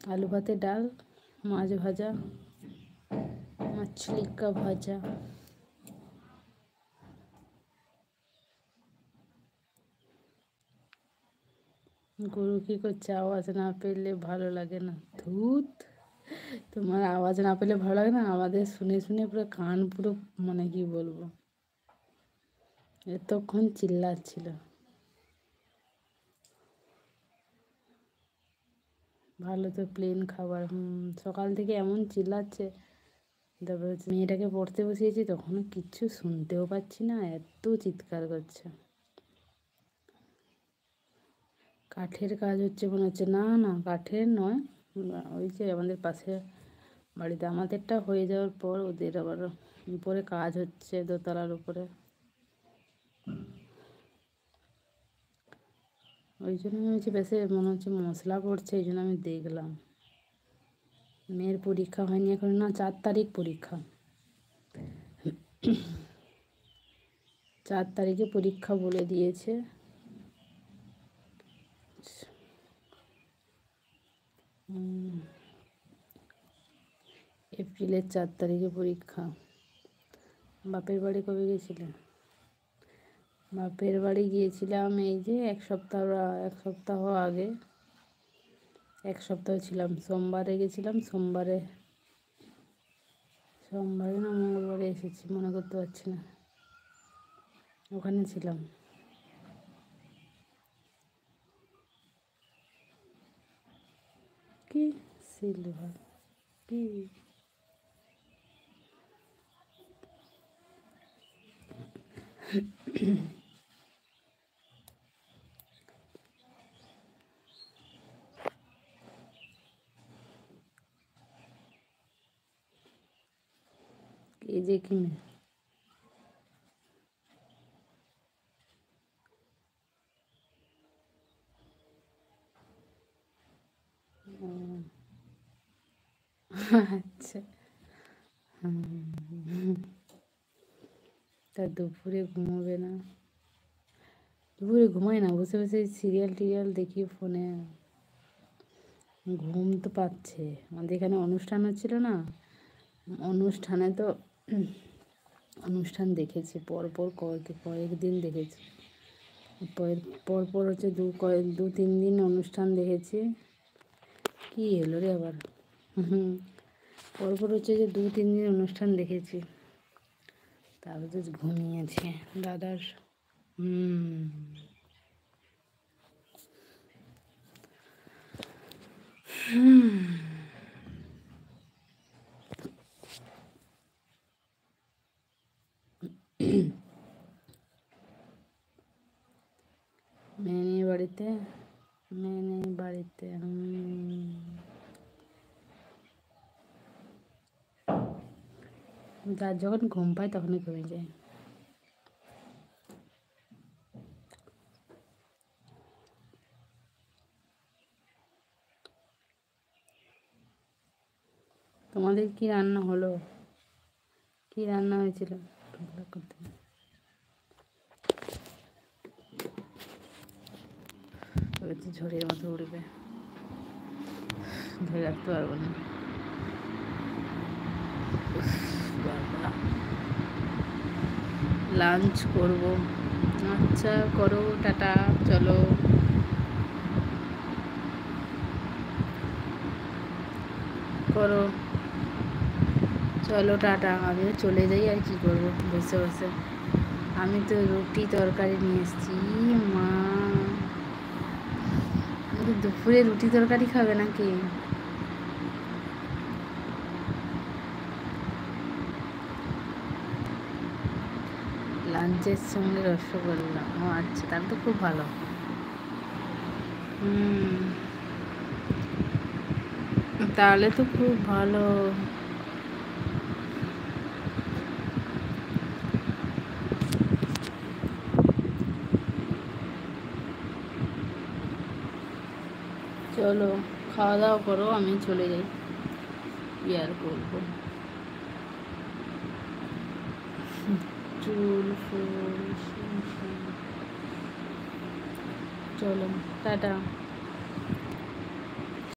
आलू भाते डाल, माछ भाजा, मछली का भाजा। গরু কি করছে? আওয়াজ না পেলে ভালো লাগে না। ধুত, তোমার আওয়াজ না পেলে ভালো লাগে না? আমাদের শুনে শুনে পুরো কান পুরো মানে কি বলবো, এতক্ষণ চিল্লাচ্ছিল। ভালো তো প্লেন খাবার। সকাল থেকে এমন চিল্লাচ্ছে। তারপরে মেয়েটাকে পড়তে বসিয়েছি, তখনও কিচ্ছু শুনতেও পাচ্ছি না, এত চিৎকার করছে। কাঠের কাজ হচ্ছে মনে হচ্ছে। না না, কাঠের নয়, ওই যে আমাদের পাশে বাড়িতে। আমাদেরটা হয়ে যাওয়ার পর ওদের আবার উপরে কাজ হচ্ছে, দোতলার উপরে। ওই জন্য আমি হচ্ছে বেশি মনে হচ্ছে মশলা পড়ছে, এই জন্য আমি দেখলাম। মেয়ের পরীক্ষা হয়নি এখন, না 4 তারিখ পরীক্ষা। 4 তারিখে পরীক্ষা বলে দিয়েছে। এপ্রিলের 4 তারিখে পরীক্ষা। বাপের বাড়ি কবে গেছিলে? বাপের বাড়ি গিয়েছিলাম এই যে এক সপ্তাহ আগে। 1 সপ্তাহ ছিলাম। সোমবারে গেছিলাম, সোমবারে না মঙ্গলবারে এসেছি, মনে করতে পারছি না। ওখানে ছিলাম। কি সিলভার কি? এই যে কি আচ্ছা। তা দুপুরে ঘুমোবে না? দুপুরে ঘুমাই না, বসে বসে সিরিয়াল টিরিয়াল দেখি ফোনে। ঘুম তো পাচ্ছে। আমাদের এখানে অনুষ্ঠান হচ্ছিল না, অনুষ্ঠানে তো অনুষ্ঠান দেখেছি পরপর কয়েকদিন দেখেছি। পরপর হচ্ছে 2-3 দিন অনুষ্ঠান দেখেছি। কি এলো রে আবার? পরপর হচ্ছে যে 2-3 দিন অনুষ্ঠান দেখেছি, তারপর ঘুমিয়েছে দাদার। মেয়ে বাড়িতে যার যখন ঘুম পায় তখনই ঘুমিয়ে যায়। তোমাদের কি রান্না হলো? কি রান্না হয়েছিল? ঝড়ের মতো উড়বে, ধরে রাখতে পারবো না। লাঞ্চ করব। আচ্ছা করো, টাটা, চলো। করো, চলো টাটা। আমিও চলে যাই, আর কি করব বসে বসে। আমি তো রুটি তরকারি নিয়ে এসেছি। মা, দুপুরে রুটি তরকারি খাবে নাকি? লাঞ্চের সঙ্গে রসগোল্লা? ও আচ্ছা, তাহলে তো খুব ভালো। তাহলে তো খুব ভালো। চলো খাওয়া দাওয়া করো, আমি চলে যাই, কি আর করবো। চুল ফুল, চলো টাটা।